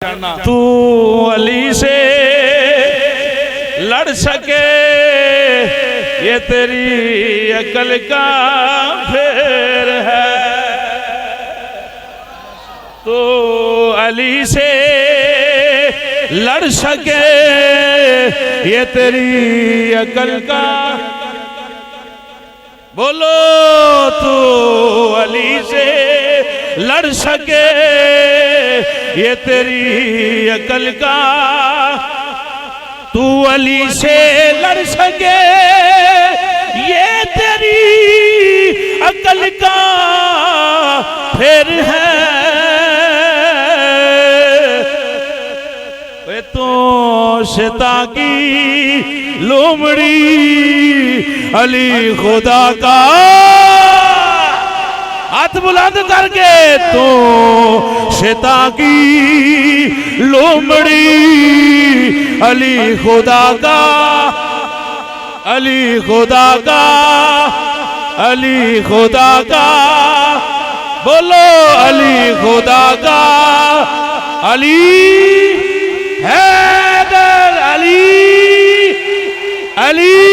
तू अली से लड़ सके ये तेरी अकल का फेर है। तू अली से लड़ सके ये तेरी अकल का, बोलो तू अली से लड़ सके ये तेरी अकल का, तू अली से लड़ सके ये तेरी अकल का फिर है। वे तो शता की लोमड़ी अली खुदा का, हाथ बुलंद करके तो शता की लोमड़ी अली खुदा का, अली खुदा का, अली खुदा का, बोलो अली खुदा का, अली हैदर अली, अली